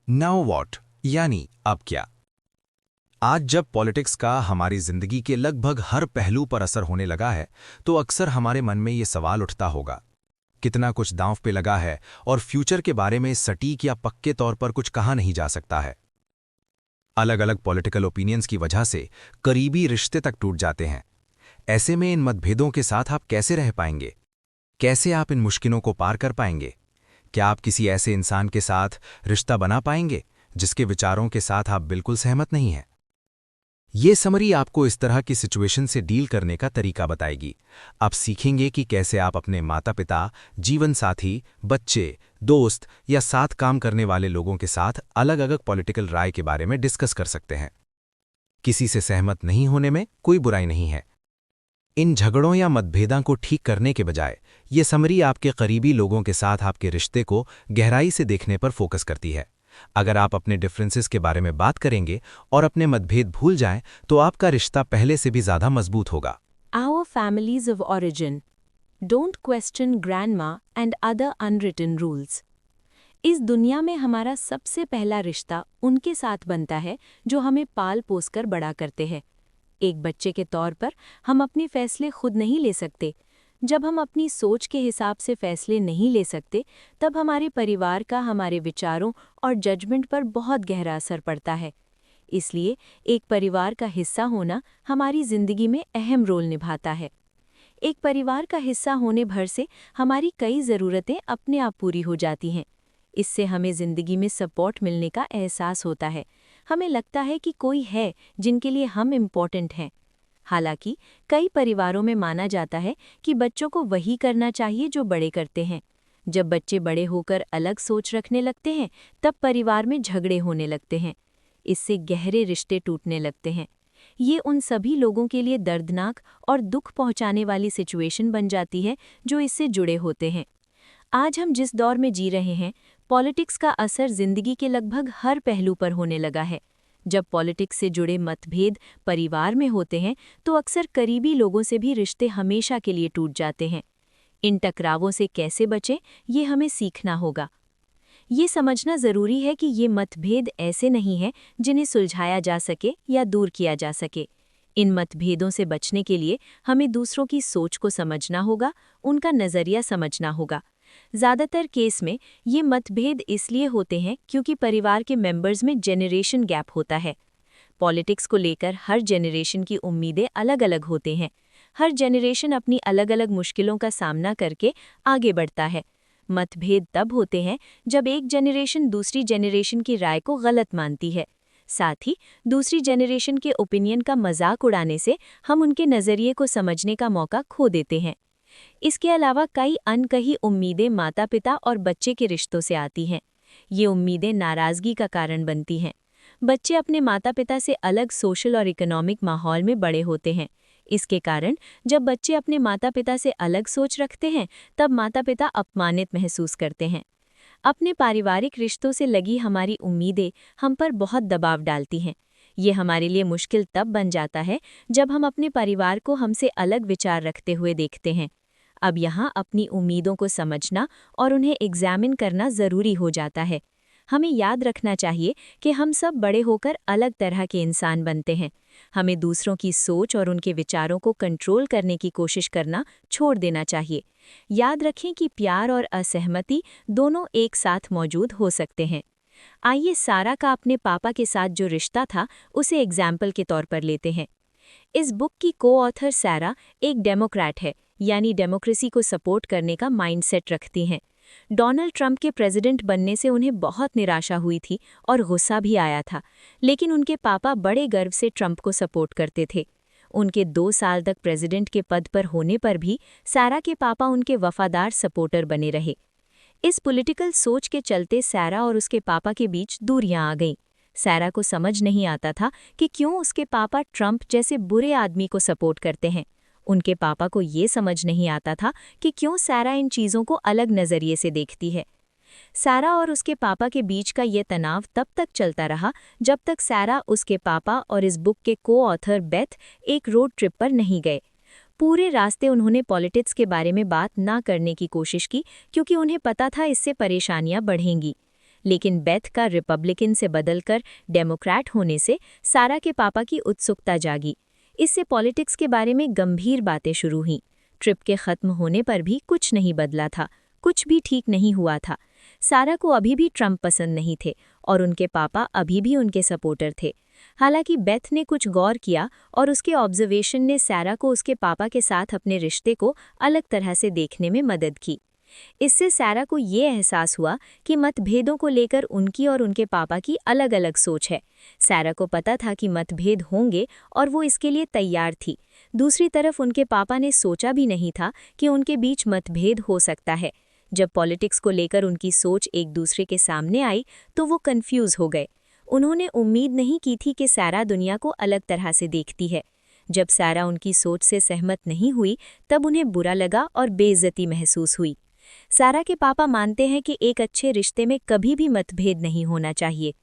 Now what यानी अब क्या। आज जब पॉलिटिक्स का हमारी जिंदगी के लगभग हर पहलू पर असर होने लगा है, तो अक्सर हमारे मन में ये सवाल उठता होगा, कितना कुछ दांव पे लगा है और फ्यूचर के बारे में सटीक या पक्के तौर पर कुछ कहा नहीं जा सकता है। अलग अलग पॉलिटिकल ओपिनियंस की वजह से करीबी रिश्ते तक टूट जाते हैं। ऐसे में इन मतभेदों के साथ आप कैसे रह पाएंगे? कैसे आप इन मुश्किलों को पार कर पाएंगे? क्या आप किसी ऐसे इंसान के साथ रिश्ता बना पाएंगे जिसके विचारों के साथ आप बिल्कुल सहमत नहीं हैं? ये समरी आपको इस तरह की सिचुएशन से डील करने का तरीका बताएगी। आप सीखेंगे कि कैसे आप अपने माता-पिता, जीवन साथी, बच्चे, दोस्त या साथ काम करने वाले लोगों के साथ अलग-अलग पॉलिटिकल राय के बारे में डिस्कस कर सकते हैं। किसी से सहमत नहीं होने में कोई बुराई नहीं है। इन झगड़ों या मतभेदों को ठीक करने के बजाय ये समरी आपके करीबी लोगों के साथ आपके रिश्ते को गहराई से देखने पर फोकस करती है। अगर आप अपने डिफरेंसेस के बारे में बात करेंगे और अपने मतभेद भूल जाएं, तो आपका रिश्ता पहले से भी ज्यादा मजबूत होगा। Our families of origin. Don't question grandma and other unwritten rules. इस दुनिया में हमारा सबसे पहला रिश्ता उनके साथ बनता है जो हमें पाल पोस कर बड़ा करते हैं। एक बच्चे के तौर पर हम अपने फैसले खुद नहीं ले सकते। जब हम अपनी सोच के हिसाब से फैसले नहीं ले सकते, तब हमारे परिवार का हमारे विचारों और जजमेंट पर बहुत गहरा असर पड़ता है। इसलिए एक परिवार का हिस्सा होना हमारी जिंदगी में अहम रोल निभाता है। एक परिवार का हिस्सा होने भर से हमारी कई ज़रूरतें अपने आप पूरी हो जाती हैं। इससे हमें ज़िंदगी में सपोर्ट मिलने का एहसास होता है। हमें लगता है कि कोई है जिनके लिए हम इम्पोर्टेंट हैं। हालांकि कई परिवारों में माना जाता है कि बच्चों को वही करना चाहिए जो बड़े करते हैं। जब बच्चे बड़े होकर अलग सोच रखने लगते हैं, तब परिवार में झगड़े होने लगते हैं। इससे गहरे रिश्ते टूटने लगते हैं। ये उन सभी लोगों के लिए दर्दनाक और दुख पहुंचाने वाली सिचुएशन बन जाती है जो इससे जुड़े होते हैं। आज हम जिस दौर में जी रहे हैं, पॉलिटिक्स का असर जिंदगी के लगभग हर पहलू पर होने लगा है। जब पॉलिटिक्स से जुड़े मतभेद परिवार में होते हैं, तो अक्सर करीबी लोगों से भी रिश्ते हमेशा के लिए टूट जाते हैं। इन टकरावों से कैसे बचें, ये हमें सीखना होगा। ये समझना ज़रूरी है कि ये मतभेद ऐसे नहीं हैं जिन्हें सुलझाया जा सके या दूर किया जा सके। इन मतभेदों से बचने के लिए हमें दूसरों की सोच को समझना होगा, उनका नज़रिया समझना होगा। ज़्यादातर केस में ये मतभेद इसलिए होते हैं क्योंकि परिवार के मेंबर्स में जेनरेशन गैप होता है। पॉलिटिक्स को लेकर हर जेनरेशन की उम्मीदें अलग-अलग होते हैं। हर जेनरेशन अपनी अलग-अलग मुश्किलों का सामना करके आगे बढ़ता है। मतभेद तब होते हैं जब एक जेनरेशन दूसरी जेनरेशन की राय को गलत मानती है। साथ ही दूसरी जेनरेशन के ओपिनियन का मजाक उड़ाने से हम उनके नज़रिए को समझने का मौका खो देते हैं। इसके अलावा कई अनकही उम्मीदें माता-पिता और बच्चे के रिश्तों से आती हैं। ये उम्मीदें नाराज़गी का कारण बनती हैं। बच्चे अपने माता-पिता से अलग सोशल और इकोनॉमिक माहौल में बड़े होते हैं। इसके कारण जब बच्चे अपने माता-पिता से अलग सोच रखते हैं, तब माता-पिता अपमानित महसूस करते हैं। अपने पारिवारिक रिश्तों से लगी हमारी उम्मीदें हम पर बहुत दबाव डालती हैं। ये हमारे लिए मुश्किल तब बन जाता है जब हम अपने परिवार को हमसे अलग विचार रखते हुए देखते हैं। अब यहाँ अपनी उम्मीदों को समझना और उन्हें एग्जामिन करना ज़रूरी हो जाता है। हमें याद रखना चाहिए कि हम सब बड़े होकर अलग तरह के इंसान बनते हैं। हमें दूसरों की सोच और उनके विचारों को कंट्रोल करने की कोशिश करना छोड़ देना चाहिए। याद रखें कि प्यार और असहमति दोनों एक साथ मौजूद हो सकते हैं। आइए सारा का अपने पापा के साथ जो रिश्ता था, उसे एग्जाम्पल के तौर पर लेते हैं। इस बुक की को-ऑथर सारा एक डेमोक्रेट है, यानी डेमोक्रेसी को सपोर्ट करने का माइंडसेट रखती हैं। डोनाल्ड ट्रंप के प्रेसिडेंट बनने से उन्हें बहुत निराशा हुई थी और गुस्सा भी आया था, लेकिन उनके पापा बड़े गर्व से ट्रंप को सपोर्ट करते थे। उनके 2 साल तक प्रेसिडेंट के पद पर होने पर भी सारा के पापा उनके वफादार सपोर्टर बने रहे। इस पॉलिटिकल सोच के चलते सारा और उसके पापा के बीच दूरियां आ गईं। सारा को समझ नहीं आता था कि क्यों उसके पापा ट्रंप जैसे बुरे आदमी को सपोर्ट करते हैं। उनके पापा को ये समझ नहीं आता था कि क्यों सारा इन चीज़ों को अलग नज़रिए से देखती है। सारा और उसके पापा के बीच का ये तनाव तब तक चलता रहा जब तक सारा, उसके पापा और इस बुक के को-ऑथर बेथ एक रोड ट्रिप पर नहीं गए। पूरे रास्ते उन्होंने पॉलिटिक्स के बारे में बात ना करने की कोशिश की क्योंकि उन्हें पता था इससे परेशानियां बढ़ेंगी। लेकिन बेथ का रिपब्लिकन से बदलकर डेमोक्रेट होने से सारा के पापा की उत्सुकता जागी। इससे पॉलिटिक्स के बारे में गंभीर बातें शुरू हुईं। ट्रिप के खत्म होने पर भी कुछ नहीं बदला था, कुछ भी ठीक नहीं हुआ था। सारा को अभी भी ट्रंप पसंद नहीं थे और उनके पापा अभी भी उनके सपोर्टर थे। हालांकि बेथ ने कुछ गौर किया और उसके ऑब्जर्वेशन ने सारा को उसके पापा के साथ अपने रिश्ते को अलग तरह से देखने में मदद की। इससे सारा को ये एहसास हुआ कि मतभेदों को लेकर उनकी और उनके पापा की अलग अलग सोच है। सारा को पता था कि मतभेद होंगे और वो इसके लिए तैयार थी। दूसरी तरफ उनके पापा ने सोचा भी नहीं था कि उनके बीच मतभेद हो सकता है। जब पॉलिटिक्स को लेकर उनकी सोच एक दूसरे के सामने आई तो वो कंफ्यूज हो गए। उन्होंने उम्मीद नहीं की थी कि सारा दुनिया को अलग तरह से देखती है। जब सारा उनकी सोच से सहमत नहीं हुई तब उन्हें बुरा लगा और बेइज्जती महसूस हुई। सारा के पापा मानते हैं कि एक अच्छे रिश्ते में कभी भी मतभेद नहीं होना चाहिए।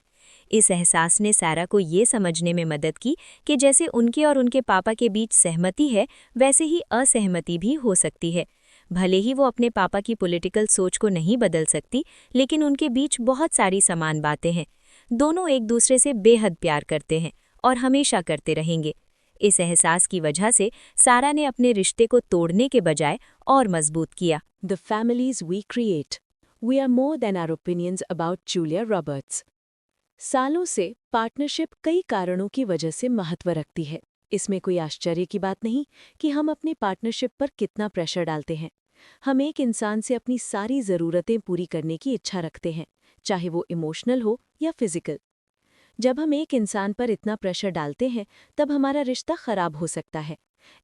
इस एहसास ने सारा को ये समझने में मदद की कि जैसे उनके और उनके पापा के बीच सहमति है, वैसे ही असहमति भी हो सकती है। भले ही वो अपने पापा की पॉलिटिकल सोच को नहीं बदल सकती, लेकिन उनके बीच बहुत सारी समान बातें हैं। दोनों एक दूसरे से बेहद प्यार करते हैं और हमेशा करते रहेंगे। इस एहसास की वजह से सारा ने अपने रिश्ते को तोड़ने के बजाय और मजबूत किया। The families we create. We are more than our opinions about Julia Roberts. सालों से पार्टनरशिप कई कारणों की वजह से महत्व रखती है। इसमें कोई आश्चर्य की बात नहीं कि हम अपनी पार्टनरशिप पर कितना प्रेशर डालते हैं। हम एक इंसान से अपनी सारी ज़रूरतें पूरी करने की इच्छा रखते हैं, चाहे वो इमोशनल हो या फिजिकल। जब हम एक इंसान पर इतना प्रेशर डालते हैं तब हमारा रिश्ता खराब हो सकता है।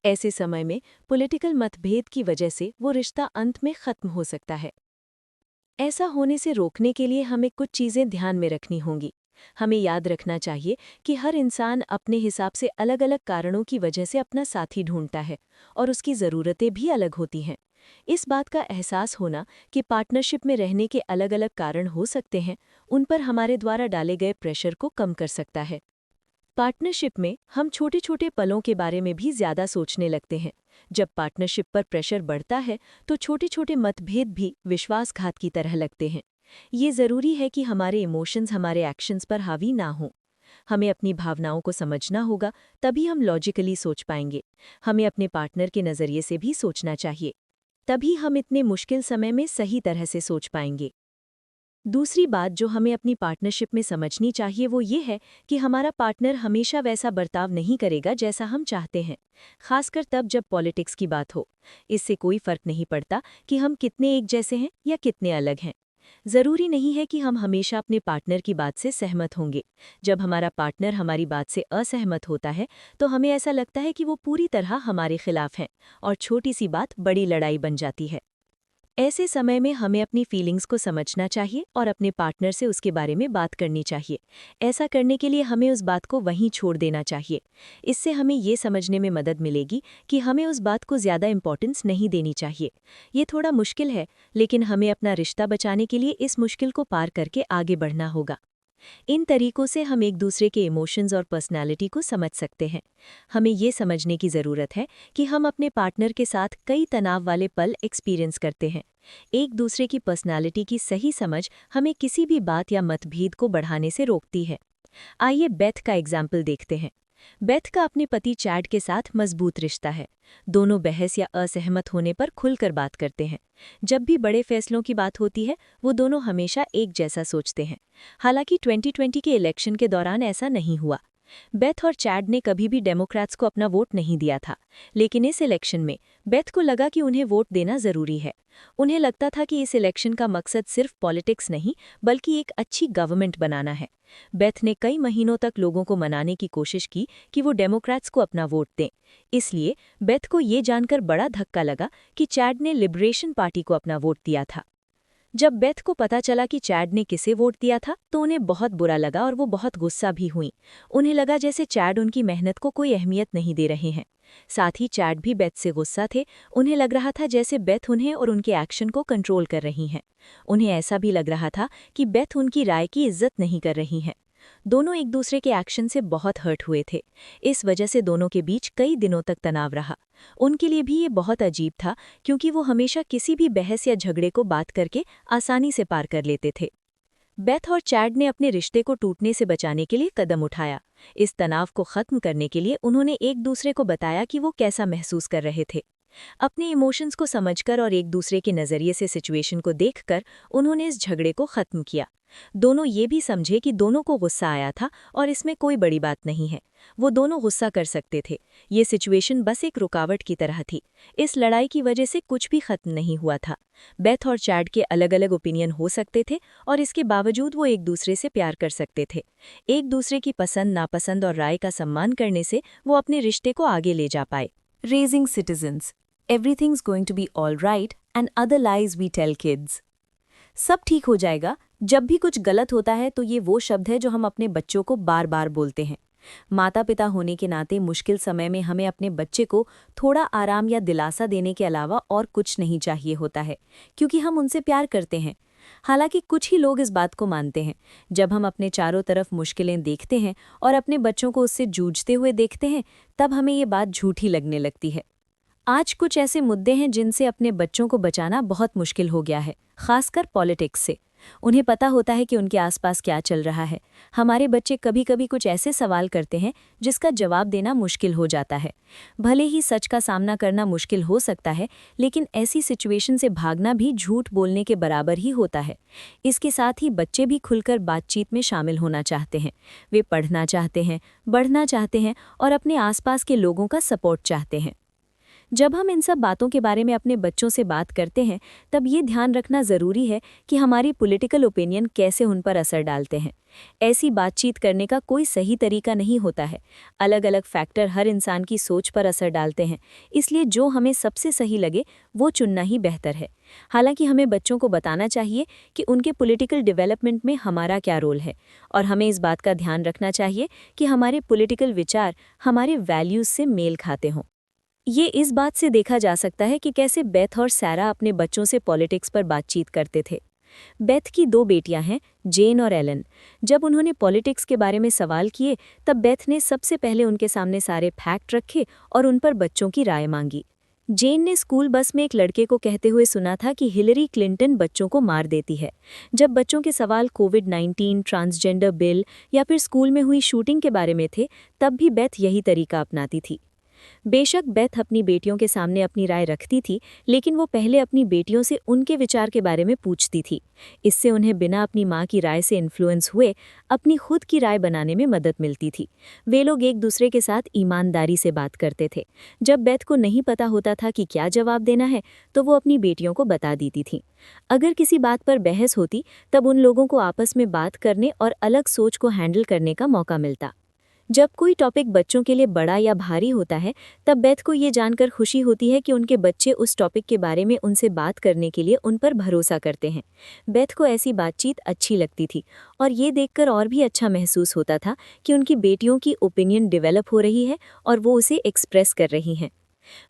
ऐसे समय में पॉलिटिकल मतभेद की वजह से वो रिश्ता अंत में खत्म हो सकता है। ऐसा होने से रोकने के लिए हमें कुछ चीज़ें ध्यान में रखनी होंगी। हमें याद रखना चाहिए कि हर इंसान अपने हिसाब से अलग अलग कारणों की वजह से अपना साथी ढूंढता है और उसकी ज़रूरतें भी अलग होती हैं। इस बात का एहसास होना कि पार्टनरशिप में रहने के अलग अलग कारण हो सकते हैं, उन पर हमारे द्वारा डाले गए प्रेशर को कम कर सकता है। पार्टनरशिप में हम छोटे छोटे पलों के बारे में भी ज़्यादा सोचने लगते हैं। जब पार्टनरशिप पर प्रेशर बढ़ता है तो छोटे छोटे मतभेद भी विश्वासघात की तरह लगते हैं। ये ज़रूरी है कि हमारे इमोशंस हमारे एक्शंस पर हावी ना हों। हमें अपनी भावनाओं को समझना होगा, तभी हम लॉजिकली सोच पाएंगे। हमें अपने पार्टनर के नज़रिए से भी सोचना चाहिए, तभी हम इतने मुश्किल समय में सही तरह से सोच पाएंगे। दूसरी बात जो हमें अपनी पार्टनरशिप में समझनी चाहिए वो ये है कि हमारा पार्टनर हमेशा वैसा बर्ताव नहीं करेगा जैसा हम चाहते हैं, खासकर तब जब पॉलिटिक्स की बात हो। इससे कोई फर्क नहीं पड़ता कि हम कितने एक जैसे हैं या कितने अलग हैं। ज़रूरी नहीं है कि हम हमेशा अपने पार्टनर की बात से सहमत होंगे। जब हमारा पार्टनर हमारी बात से असहमत होता है तो हमें ऐसा लगता है कि वो पूरी तरह हमारे खिलाफ हैं और छोटी सी बात बड़ी लड़ाई बन जाती है। ऐसे समय में हमें अपनी फीलिंग्स को समझना चाहिए और अपने पार्टनर से उसके बारे में बात करनी चाहिए। ऐसा करने के लिए हमें उस बात को वहीं छोड़ देना चाहिए। इससे हमें ये समझने में मदद मिलेगी कि हमें उस बात को ज़्यादा इम्पोर्टेंस नहीं देनी चाहिए। ये थोड़ा मुश्किल है, लेकिन हमें अपना रिश्ता बचाने के लिए इस मुश्किल को पार करके आगे बढ़ना होगा। इन तरीकों से हम एक दूसरे के इमोशंस और पर्सनालिटी को समझ सकते हैं। हमें ये समझने की ज़रूरत है कि हम अपने पार्टनर के साथ कई तनाव वाले पल एक्सपीरियंस करते हैं। एक दूसरे की पर्सनालिटी की सही समझ हमें किसी भी बात या मतभेद को बढ़ाने से रोकती है। आइए बेथ का एग्जाम्पल देखते हैं। बेथ का अपने पति चैड के साथ मजबूत रिश्ता है। दोनों बहस या असहमत होने पर खुलकर बात करते हैं। जब भी बड़े फैसलों की बात होती है वो दोनों हमेशा एक जैसा सोचते हैं। हालांकि 2020 के इलेक्शन के दौरान ऐसा नहीं हुआ। बेथ और चैड ने कभी भी डेमोक्रेट्स को अपना वोट नहीं दिया था, लेकिन इस इलेक्शन में बेथ को लगा कि उन्हें वोट देना ज़रूरी है। उन्हें लगता था कि इस इलेक्शन का मकसद सिर्फ पॉलिटिक्स नहीं बल्कि एक अच्छी गवर्नमेंट बनाना है। बेथ ने कई महीनों तक लोगों को मनाने की कोशिश की कि वो डेमोक्रेट्स को अपना वोट दें। इसलिए बेथ को ये जानकर बड़ा धक्का लगा कि चैड ने लिबरेशन पार्टी को अपना वोट दिया था। जब बेथ को पता चला कि चैड ने किसे वोट दिया था तो उन्हें बहुत बुरा लगा और वो बहुत गुस्सा भी हुई। उन्हें लगा जैसे चैड उनकी मेहनत को कोई अहमियत नहीं दे रहे हैं। साथ ही चैड भी बेथ से गुस्सा थे। उन्हें लग रहा था जैसे बेथ उन्हें और उनके एक्शन को कंट्रोल कर रही हैं। उन्हें ऐसा भी लग रहा था कि बेथ उनकी राय की इज्जत नहीं कर रही हैं। दोनों एक दूसरे के एक्शन से बहुत हर्ट हुए थे। इस वजह से दोनों के बीच कई दिनों तक तनाव रहा। उनके लिए भी ये बहुत अजीब था, क्योंकि वो हमेशा किसी भी बहस या झगड़े को बात करके आसानी से पार कर लेते थे। बेथ और चैड ने अपने रिश्ते को टूटने से बचाने के लिए कदम उठाया। इस तनाव को खत्म करने के लिए उन्होंने एक दूसरे को बताया कि वो कैसा महसूस कर रहे थे। अपने इमोशंस को समझकर और एक दूसरे के नज़रिए से सिचुएशन को देखकर उन्होंने इस झगड़े को ख़त्म किया। दोनों ये भी समझे कि दोनों को गुस्सा आया था और इसमें कोई बड़ी बात नहीं है। वो दोनों गुस्सा कर सकते थे। ये सिचुएशन बस एक रुकावट की तरह थी। इस लड़ाई की वजह से कुछ भी खत्म नहीं हुआ था। बेथ और चैड के अलग अलग ओपिनियन हो सकते थे और इसके बावजूद वो एक दूसरे से प्यार कर सकते थे। एक दूसरे की पसंद नापसंद और राय का सम्मान करने से वो अपने रिश्ते को आगे ले जा पाए। Raising citizens. Everything's going to be all right and other lies we tell kids. सब ठीक हो जाएगा। जब भी कुछ गलत होता है तो ये वो शब्द है जो हम अपने बच्चों को बार बार बोलते हैं। माता पिता होने के नाते मुश्किल समय में हमें अपने बच्चे को थोड़ा आराम या दिलासा देने के अलावा और कुछ नहीं चाहिए होता है, क्योंकि हम उनसे प्यार करते हैं। हालांकि कुछ ही लोग इस बात को मानते हैं। जब हम अपने चारों तरफ मुश्किलें देखते हैं और अपने बच्चों को उससे जूझते हुए देखते हैं, तब हमें ये बात झूठी लगने लगती है। आज कुछ ऐसे मुद्दे हैं जिनसे अपने बच्चों को बचाना बहुत मुश्किल हो गया है, खासकर पॉलिटिक्स से। उन्हें पता होता है कि उनके आसपास क्या चल रहा है। हमारे बच्चे कभी कभी कुछ ऐसे सवाल करते हैं जिसका जवाब देना मुश्किल हो जाता है। भले ही सच का सामना करना मुश्किल हो सकता है, लेकिन ऐसी सिचुएशन से भागना भी झूठ बोलने के बराबर ही होता है। इसके साथ ही बच्चे भी खुलकर बातचीत में शामिल होना चाहते हैं। वे पढ़ना चाहते हैं, बढ़ना चाहते हैं और अपने आसपास के लोगों का सपोर्ट चाहते हैं। जब हम इन सब बातों के बारे में अपने बच्चों से बात करते हैं, तब ये ध्यान रखना ज़रूरी है कि हमारी पॉलिटिकल ओपिनियन कैसे उन पर असर डालते हैं। ऐसी बातचीत करने का कोई सही तरीका नहीं होता है। अलग अलग फैक्टर हर इंसान की सोच पर असर डालते हैं, इसलिए जो हमें सबसे सही लगे वो चुनना ही बेहतर है। हालांकि हमें बच्चों को बताना चाहिए कि उनके पॉलिटिकल डेवलपमेंट में हमारा क्या रोल है, और हमें इस बात का ध्यान रखना चाहिए कि हमारे पॉलिटिकल विचार हमारे वैल्यूज़ से मेल खाते हों। ये इस बात से देखा जा सकता है कि कैसे बेथ और सैरा अपने बच्चों से पॉलिटिक्स पर बातचीत करते थे। बेथ की 2 बेटियां हैं, जेन और एलन। जब उन्होंने पॉलिटिक्स के बारे में सवाल किए, तब बेथ ने सबसे पहले उनके सामने सारे फैक्ट रखे और उन पर बच्चों की राय मांगी। जेन ने स्कूल बस में एक लड़के को कहते हुए सुना था कि हिलरी क्लिंटन बच्चों को मार देती है। जब बच्चों के सवाल कोविड-19, ट्रांसजेंडर बिल या फिर स्कूल में हुई शूटिंग के बारे में थे, तब भी बेथ यही तरीका अपनाती थी। बेशक बेथ अपनी बेटियों के सामने अपनी राय रखती थी, लेकिन वो पहले अपनी बेटियों से उनके विचार के बारे में पूछती थी। इससे उन्हें बिना अपनी माँ की राय से इन्फ्लुएंस हुए अपनी खुद की राय बनाने में मदद मिलती थी। वे लोग एक दूसरे के साथ ईमानदारी से बात करते थे। जब बेथ को नहीं पता होता था कि क्या जवाब देना है, तो वो अपनी बेटियों को बता देती थी। अगर किसी बात पर बहस होती, तब उन लोगों को आपस में बात करने और अलग सोच को हैंडल करने का मौका मिलता। जब कोई टॉपिक बच्चों के लिए बड़ा या भारी होता है, तब बेथ को ये जानकर खुशी होती है कि उनके बच्चे उस टॉपिक के बारे में उनसे बात करने के लिए उन पर भरोसा करते हैं। बेथ को ऐसी बातचीत अच्छी लगती थी और ये देखकर और भी अच्छा महसूस होता था कि उनकी बेटियों की ओपिनियन डेवलप हो रही है और वो उसे एक्सप्रेस कर रही हैं।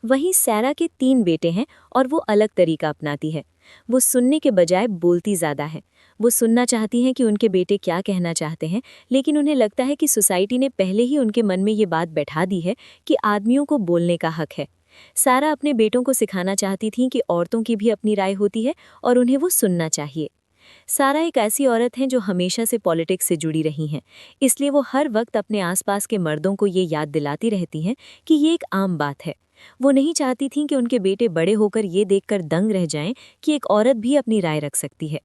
वहीं सैरा के 3 बेटे हैं और वो अलग तरीका अपनाती है। वो सुनने के बजाय बोलती ज़्यादा है। वो सुनना चाहती हैं कि उनके बेटे क्या कहना चाहते हैं, लेकिन उन्हें लगता है कि सोसाइटी ने पहले ही उनके मन में ये बात बैठा दी है कि आदमियों को बोलने का हक है। सारा अपने बेटों को सिखाना चाहती थी कि औरतों की भी अपनी राय होती है और उन्हें वो सुनना चाहिए। सारा एक ऐसी औरत है जो हमेशा से पॉलिटिक्स से जुड़ी रही हैं, इसलिए वो हर वक्त अपने आसपास के मर्दों को ये याद दिलाती रहती हैं कि ये एक आम बात है। वो नहीं चाहती थीं कि उनके बेटे बड़े होकर ये देखकर दंग रह जाएं कि एक औरत भी अपनी राय रख सकती है।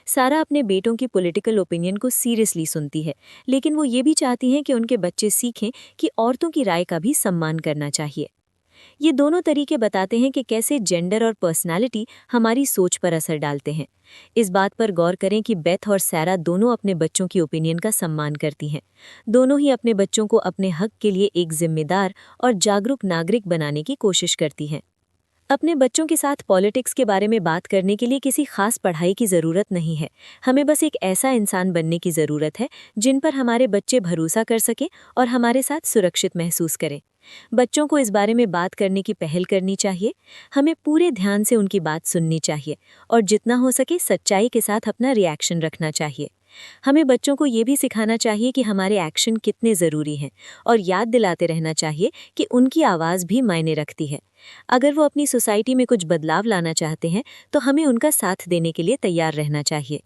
सारा अपने बेटों की पॉलिटिकल ओपिनियन को सीरियसली सुनती है, लेकिन वो ये भी चाहती हैं कि उनके बच्चे सीखें कि औरतों की राय का भी सम्मान करना चाहिए। ये दोनों तरीके बताते हैं कि कैसे जेंडर और पर्सनालिटी हमारी सोच पर असर डालते हैं। इस बात पर गौर करें कि बेथ और सैरा दोनों अपने बच्चों की ओपिनियन का सम्मान करती हैं। दोनों ही अपने बच्चों को अपने हक के लिए एक जिम्मेदार और जागरूक नागरिक बनाने की कोशिश करती हैं। अपने बच्चों के साथ पॉलिटिक्स के बारे में बात करने के लिए किसी खास पढ़ाई की ज़रूरत नहीं है। हमें बस एक ऐसा इंसान बनने की ज़रूरत है जिन पर हमारे बच्चे भरोसा कर सकें और हमारे साथ सुरक्षित महसूस करें। बच्चों को इस बारे में बात करने की पहल करनी चाहिए। हमें पूरे ध्यान से उनकी बात सुननी चाहिए और जितना हो सके सच्चाई के साथ अपना रिएक्शन रखना चाहिए। हमें बच्चों को ये भी सिखाना चाहिए कि हमारे एक्शन कितने ज़रूरी हैं और याद दिलाते रहना चाहिए कि उनकी आवाज़ भी मायने रखती है। अगर वो अपनी सोसाइटी में कुछ बदलाव लाना चाहते हैं, तो हमें उनका साथ देने के लिए तैयार रहना चाहिए।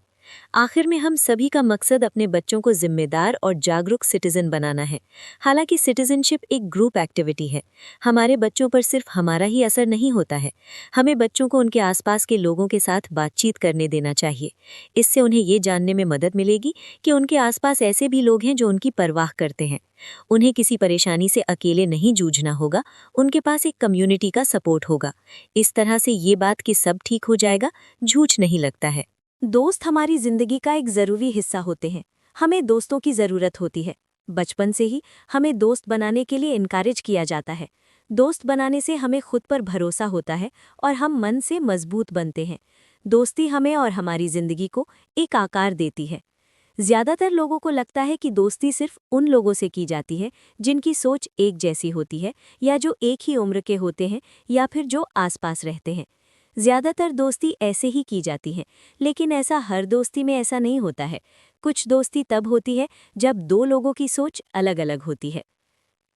आखिर में हम सभी का मकसद अपने बच्चों को जिम्मेदार और जागरूक सिटीजन बनाना है। हालांकि सिटीजनशिप एक ग्रुप एक्टिविटी है, हमारे बच्चों पर सिर्फ हमारा ही असर नहीं होता है। हमें बच्चों को उनके आसपास के लोगों के साथ बातचीत करने देना चाहिए। इससे उन्हें ये जानने में मदद मिलेगी कि उनके आसपास ऐसे भी लोग हैं जो उनकी परवाह करते हैं। उन्हें किसी परेशानी से अकेले नहीं जूझना होगा, उनके पास एक कम्युनिटी का सपोर्ट होगा। इस तरह से ये बात कि सब ठीक हो जाएगा झूठ नहीं लगता है। दोस्त हमारी जिंदगी का एक जरूरी हिस्सा होते हैं। हमें दोस्तों की जरूरत होती है। बचपन से ही हमें दोस्त बनाने के लिए इनकरेज किया जाता है। दोस्त बनाने से हमें खुद पर भरोसा होता है और हम मन से मजबूत बनते हैं। दोस्ती हमें और हमारी जिंदगी को एक आकार देती है। ज्यादातर लोगों को लगता है कि दोस्ती सिर्फ उन लोगों से की जाती है जिनकी सोच एक जैसी होती है, या जो एक ही उम्र के होते हैं, या फिर जो आसपास रहते हैं। ज्यादातर दोस्ती ऐसे ही की जाती है, लेकिन ऐसा हर दोस्ती में ऐसा नहीं होता है। कुछ दोस्ती तब होती है जब दो लोगों की सोच अलग अलग होती है।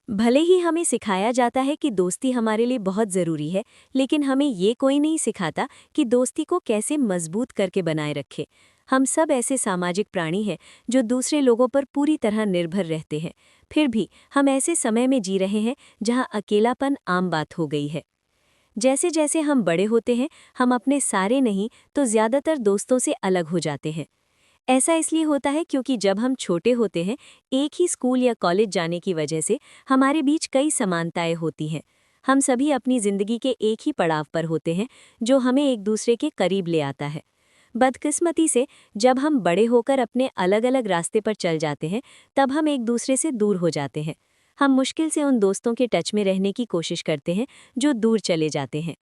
भले ही हमें सिखाया जाता है कि दोस्ती हमारे लिए बहुत ज़रूरी है, लेकिन हमें ये कोई नहीं सिखाता कि दोस्ती को कैसे मजबूत करके बनाए रखें। हम सब ऐसे सामाजिक प्राणी हैं जो दूसरे लोगों पर पूरी तरह निर्भर रहते हैं। फिर भी हम ऐसे समय में जी रहे हैं जहां अकेलापन आम बात हो गई है। जैसे जैसे हम बड़े होते हैं, हम अपने सारे नहीं तो ज़्यादातर दोस्तों से अलग हो जाते हैं। ऐसा इसलिए होता है क्योंकि जब हम छोटे होते हैं, एक ही स्कूल या कॉलेज जाने की वजह से हमारे बीच कई समानताएं होती हैं। हम सभी अपनी ज़िंदगी के एक ही पड़ाव पर होते हैं जो हमें एक दूसरे के करीब ले आता है। बदकिस्मती से जब हम बड़े होकर अपने अलग अलग रास्ते पर चल जाते हैं, तब हम एक दूसरे से दूर हो जाते हैं। हम मुश्किल से उन दोस्तों के टच में रहने की कोशिश करते हैं जो दूर चले जाते हैं।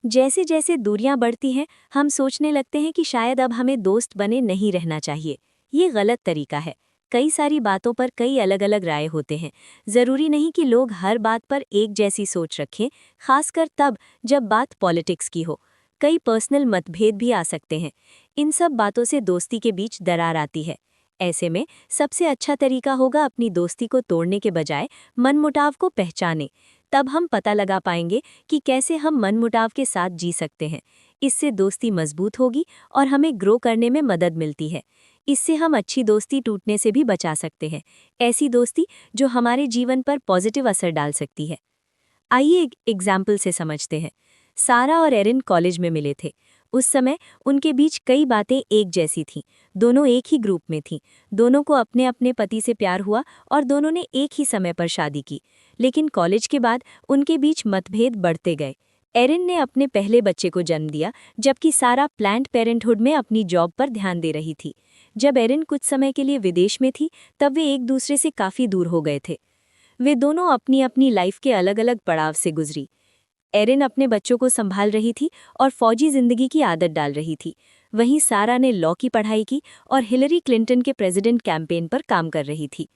जैसे जैसे दूरियां बढ़ती हैं, हम सोचने लगते हैं कि शायद अब हमें दोस्त बने नहीं रहना चाहिए। ये गलत तरीका है। कई सारी बातों पर कई अलग अलग राय होते हैं। ज़रूरी नहीं कि लोग हर बात पर एक जैसी सोच रखें, खासकर तब जब बात पॉलिटिक्स की हो। कई पर्सनल मतभेद भी आ सकते हैं। इन सब बातों से दोस्ती के बीच दरार आती है। ऐसे में सबसे अच्छा तरीका होगा अपनी दोस्ती को तोड़ने के बजाय मनमुटाव को पहचानें। तब हम पता लगा पाएंगे कि कैसे हम मनमुटाव के साथ जी सकते हैं। इससे दोस्ती मजबूत होगी और हमें ग्रो करने में मदद मिलती है। इससे हम अच्छी दोस्ती टूटने से भी बचा सकते हैं, ऐसी दोस्ती जो हमारे जीवन पर पॉजिटिव असर डाल सकती है। आइए एक एग्जाम्पल से समझते हैं। सारा और एरिन कॉलेज में मिले थे। उस समय उनके बीच कई बातें एक जैसी थीं। दोनों एक ही ग्रुप में थीं। दोनों को अपने अपने पति से प्यार हुआ और दोनों ने एक ही समय पर शादी की। लेकिन कॉलेज के बाद उनके बीच मतभेद बढ़ते गए। एरिन ने अपने पहले बच्चे को जन्म दिया, जबकि सारा प्लान्ड पेरेंटहुड में अपनी जॉब पर ध्यान दे रही थी। जब एरिन कुछ समय के लिए विदेश में थी, तब वे एक दूसरे से काफ़ी दूर हो गए थे। वे दोनों अपनी अपनी लाइफ के अलग अलग पड़ाव से गुजरी। एरिन अपने बच्चों को संभाल रही थी और फौजी जिंदगी की आदत डाल रही थी। वहीं सारा ने लॉ की पढ़ाई की और हिलरी क्लिंटन के प्रेसिडेंट कैंपेन पर काम कर रही थी।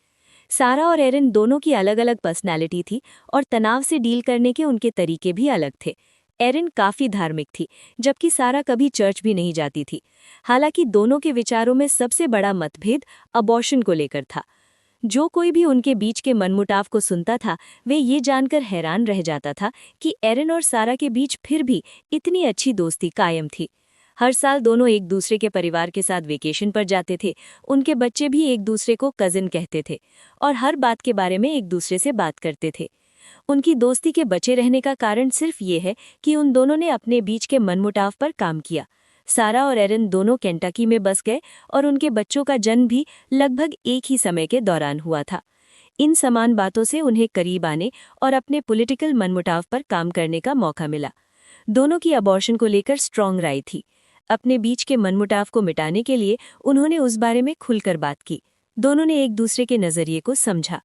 सारा और एरिन दोनों की अलग अलग पर्सनैलिटी थी और तनाव से डील करने के उनके तरीके भी अलग थे। एरिन काफ़ी धार्मिक थी, जबकि सारा कभी चर्च भी नहीं जाती थी। हालांकि दोनों के विचारों में सबसे बड़ा मतभेद अबॉर्शन को लेकर था। जो कोई भी उनके बीच के मनमुटाव को सुनता था, वे ये जानकर हैरान रह जाता था कि एरिन और सारा के बीच फिर भी इतनी अच्छी दोस्ती कायम थी। हर साल दोनों एक दूसरे के परिवार के साथ वेकेशन पर जाते थे। उनके बच्चे भी एक दूसरे को कजिन कहते थे और हर बात के बारे में एक दूसरे से बात करते थे। उनकी दोस्ती के बचे रहने का कारण सिर्फ ये है कि उन दोनों ने अपने बीच के मनमुटाव पर काम किया। सारा और एरिन दोनों केंटकी में बस गए और उनके बच्चों का जन्म भी लगभग एक ही समय के दौरान हुआ था। इन समान बातों से उन्हें करीब आने और अपने पॉलिटिकल मनमुटाव पर काम करने का मौका मिला। दोनों की अबॉर्शन को लेकर स्ट्रॉन्ग राय थी। अपने बीच के मनमुटाव को मिटाने के लिए उन्होंने उस बारे में खुलकर बात की। दोनों ने एक दूसरे के नजरिए को समझा।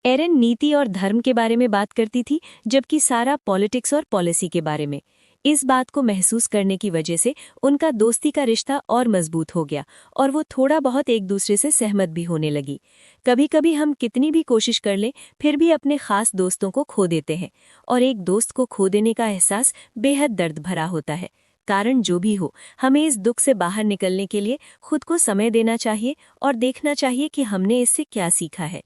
एरिन नीति और धर्म के बारे में बात करती थी, जबकि सारा पॉलिटिक्स और पॉलिसी के बारे में। इस बात को महसूस करने की वजह से उनका दोस्ती का रिश्ता और मजबूत हो गया और वो थोड़ा बहुत एक दूसरे से सहमत भी होने लगी। कभी कभी हम कितनी भी कोशिश कर लें, फिर भी अपने खास दोस्तों को खो देते हैं और एक दोस्त को खो देने का एहसास बेहद दर्द भरा होता है। कारण जो भी हो, हमें इस दुख से बाहर निकलने के लिए खुद को समय देना चाहिए और देखना चाहिए कि हमने इससे क्या सीखा है।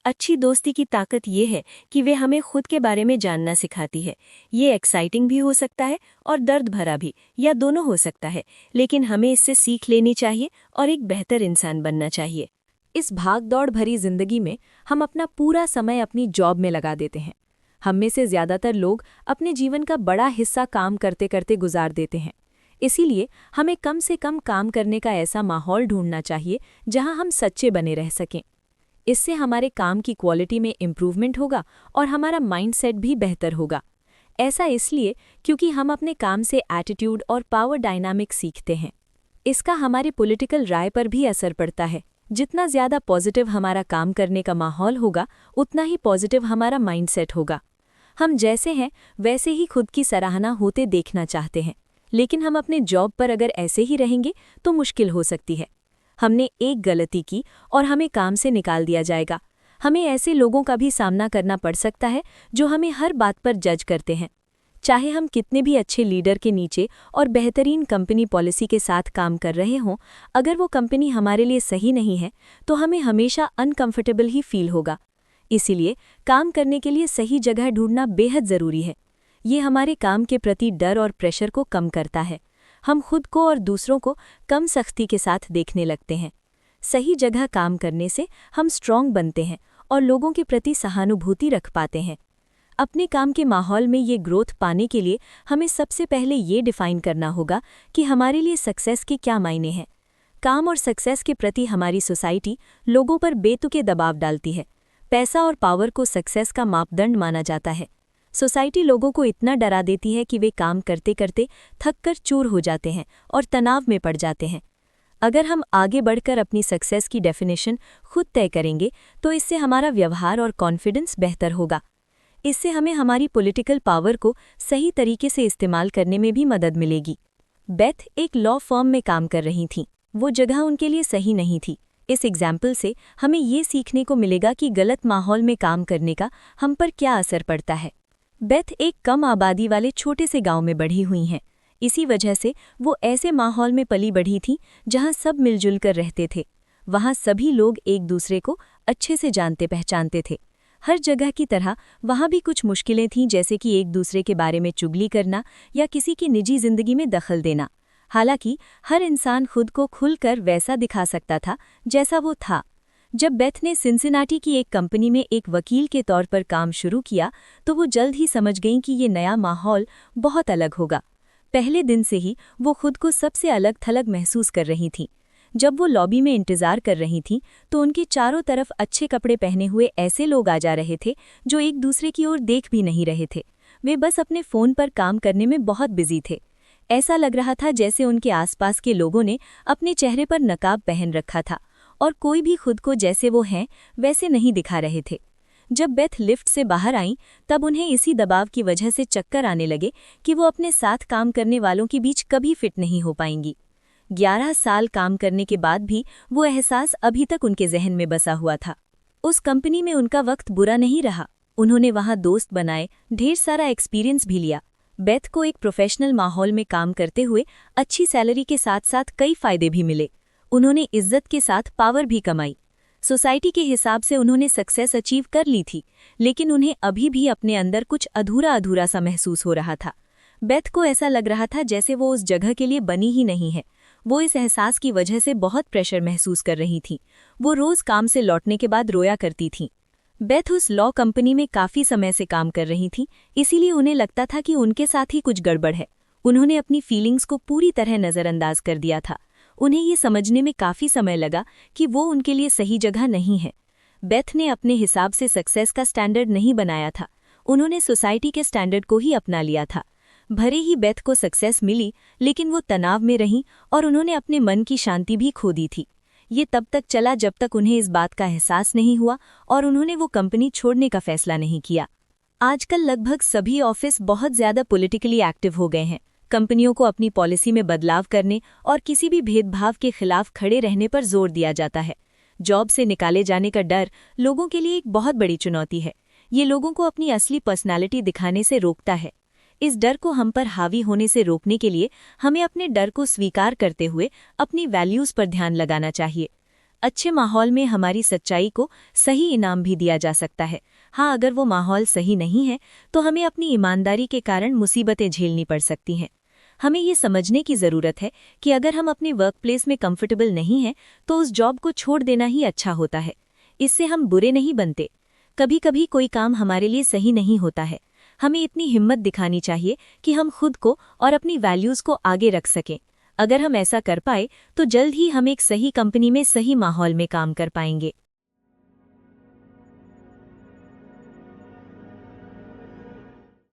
अच्छी दोस्ती की ताकत ये है कि वे हमें खुद के बारे में जानना सिखाती है। ये एक्साइटिंग भी हो सकता है और दर्द भरा भी, या दोनों हो सकता है, लेकिन हमें इससे सीख लेनी चाहिए और एक बेहतर इंसान बनना चाहिए। इस भाग-दौड़ भरी जिंदगी में हम अपना पूरा समय अपनी जॉब में लगा देते हैं। हम में से ज्यादातर लोग अपने जीवन का बड़ा हिस्सा काम करते करते गुजार देते हैं। इसीलिए हमें कम से कम काम करने का ऐसा माहौल ढूंढना चाहिए जहां हम सच्चे बने रह सकें। इससे हमारे काम की क्वालिटी में इम्प्रूवमेंट होगा और हमारा माइंडसेट भी बेहतर होगा। ऐसा इसलिए क्योंकि हम अपने काम से एटीट्यूड और पावर डायनामिक सीखते हैं। इसका हमारे पॉलिटिकल राय पर भी असर पड़ता है। जितना ज़्यादा पॉजिटिव हमारा काम करने का माहौल होगा, उतना ही पॉजिटिव हमारा माइंडसेट होगा। हम जैसे हैं वैसे ही खुद की सराहना होते देखना चाहते हैं, लेकिन हम अपने जॉब पर अगर ऐसे ही रहेंगे तो मुश्किल हो सकती है। हमने एक गलती की और हमें काम से निकाल दिया जाएगा। हमें ऐसे लोगों का भी सामना करना पड़ सकता है जो हमें हर बात पर जज करते हैं। चाहे हम कितने भी अच्छे लीडर के नीचे और बेहतरीन कंपनी पॉलिसी के साथ काम कर रहे हों, अगर वो कंपनी हमारे लिए सही नहीं है तो हमें हमेशा अनकंफर्टेबल ही फील होगा। इसीलिए काम करने के लिए सही जगह ढूंढना बेहद ज़रूरी है। ये हमारे काम के प्रति डर और प्रेशर को कम करता है। हम खुद को और दूसरों को कम सख्ती के साथ देखने लगते हैं। सही जगह काम करने से हम स्ट्रॉन्ग बनते हैं और लोगों के प्रति सहानुभूति रख पाते हैं। अपने काम के माहौल में ये ग्रोथ पाने के लिए हमें सबसे पहले ये डिफाइन करना होगा कि हमारे लिए सक्सेस के क्या मायने हैं। काम और सक्सेस के प्रति हमारी सोसाइटी लोगों पर बेतुके दबाव डालती है। पैसा और पावर को सक्सेस का मापदंड माना जाता है। सोसाइटी लोगों को इतना डरा देती है कि वे काम करते करते थककर चूर हो जाते हैं और तनाव में पड़ जाते हैं। अगर हम आगे बढ़कर अपनी सक्सेस की डेफिनेशन खुद तय करेंगे तो इससे हमारा व्यवहार और कॉन्फिडेंस बेहतर होगा। इससे हमें हमारी पॉलिटिकल पावर को सही तरीके से इस्तेमाल करने में भी मदद मिलेगी। बेथ एक लॉ फर्म में काम कर रही थीं। वो जगह उनके लिए सही नहीं थी। इस एग्जाम्पल से हमें ये सीखने को मिलेगा कि गलत माहौल में काम करने का हम पर क्या असर पड़ता है। बेथ एक कम आबादी वाले छोटे से गांव में बढ़ी हुई हैं। इसी वजह से वो ऐसे माहौल में पली बढ़ी थीं जहां सब मिलजुल कर रहते थे। वहां सभी लोग एक दूसरे को अच्छे से जानते पहचानते थे। हर जगह की तरह वहां भी कुछ मुश्किलें थीं, जैसे कि एक दूसरे के बारे में चुगली करना या किसी की निजी जिंदगी में दखल देना। हालांकि हर इंसान खुद को खुलकर वैसा दिखा सकता था जैसा वो था। जब बेथ ने सिंसिनाटी की एक कंपनी में एक वकील के तौर पर काम शुरू किया तो वो जल्द ही समझ गईं कि ये नया माहौल बहुत अलग होगा। पहले दिन से ही वो खुद को सबसे अलग थलग महसूस कर रही थीं। जब वो लॉबी में इंतजार कर रही थीं तो उनके चारों तरफ अच्छे कपड़े पहने हुए ऐसे लोग आ जा रहे थे जो एक दूसरे की ओर देख भी नहीं रहे थे। वे बस अपने फ़ोन पर काम करने में बहुत बिजी थे। ऐसा लग रहा था जैसे उनके आसपास के लोगों ने अपने चेहरे पर नकाब पहन रखा था और कोई भी खुद को जैसे वो हैं वैसे नहीं दिखा रहे थे। जब बेथ लिफ्ट से बाहर आईं तब उन्हें इसी दबाव की वजह से चक्कर आने लगे कि वो अपने साथ काम करने वालों के बीच कभी फिट नहीं हो पाएंगी। 11 साल काम करने के बाद भी वो एहसास अभी तक उनके जहन में बसा हुआ था। उस कंपनी में उनका वक्त बुरा नहीं रहा। उन्होंने वहां दोस्त बनाए, ढेर सारा एक्सपीरियंस भी लिया। बेथ को एक प्रोफेशनल माहौल में काम करते हुए अच्छी सैलरी के साथ साथ कई फायदे भी मिले। उन्होंने इज्जत के साथ पावर भी कमाई। सोसाइटी के हिसाब से उन्होंने सक्सेस अचीव कर ली थी, लेकिन उन्हें अभी भी अपने अंदर कुछ अधूरा अधूरा सा महसूस हो रहा था। बेथ को ऐसा लग रहा था जैसे वो उस जगह के लिए बनी ही नहीं है। वो इस एहसास की वजह से बहुत प्रेशर महसूस कर रही थीं। वो रोज काम से लौटने के बाद रोया करती थीं। बेथ उस लॉ कंपनी में काफ़ी समय से काम कर रही थीं, इसीलिए उन्हें लगता था कि उनके साथ ही कुछ गड़बड़ है। उन्होंने अपनी फीलिंग्स को पूरी तरह नज़रअंदाज कर दिया था। उन्हें ये समझने में काफ़ी समय लगा कि वो उनके लिए सही जगह नहीं है। बेथ ने अपने हिसाब से सक्सेस का स्टैंडर्ड नहीं बनाया था। उन्होंने सोसाइटी के स्टैंडर्ड को ही अपना लिया था। भले ही बेथ को सक्सेस मिली, लेकिन वो तनाव में रहीं और उन्होंने अपने मन की शांति भी खो दी थी। ये तब तक चला जब तक उन्हें इस बात का एहसास नहीं हुआ और उन्होंने वो कंपनी छोड़ने का फैसला नहीं किया। आजकल लगभग सभी ऑफिस बहुत ज़्यादा पॉलिटिकली एक्टिव हो गए हैं। कंपनियों को अपनी पॉलिसी में बदलाव करने और किसी भी भेदभाव के खिलाफ खड़े रहने पर जोर दिया जाता है। जॉब से निकाले जाने का डर लोगों के लिए एक बहुत बड़ी चुनौती है। ये लोगों को अपनी असली पर्सनालिटी दिखाने से रोकता है। इस डर को हम पर हावी होने से रोकने के लिए हमें अपने डर को स्वीकार करते हुए अपनी वैल्यूज़ पर ध्यान लगाना चाहिए। अच्छे माहौल में हमारी सच्चाई को सही इनाम भी दिया जा सकता है। हाँ, अगर वो माहौल सही नहीं है तो हमें अपनी ईमानदारी के कारण मुसीबतें झेलनी पड़ सकती हैं। हमें ये समझने की ज़रूरत है कि अगर हम अपने वर्कप्लेस में कंफर्टेबल नहीं हैं तो उस जॉब को छोड़ देना ही अच्छा होता है। इससे हम बुरे नहीं बनते। कभी कभी कोई काम हमारे लिए सही नहीं होता है। हमें इतनी हिम्मत दिखानी चाहिए कि हम खुद को और अपनी वैल्यूज़ को आगे रख सकें। अगर हम ऐसा कर पाए तो जल्द ही हम एक सही कंपनी में सही माहौल में काम कर पाएंगे।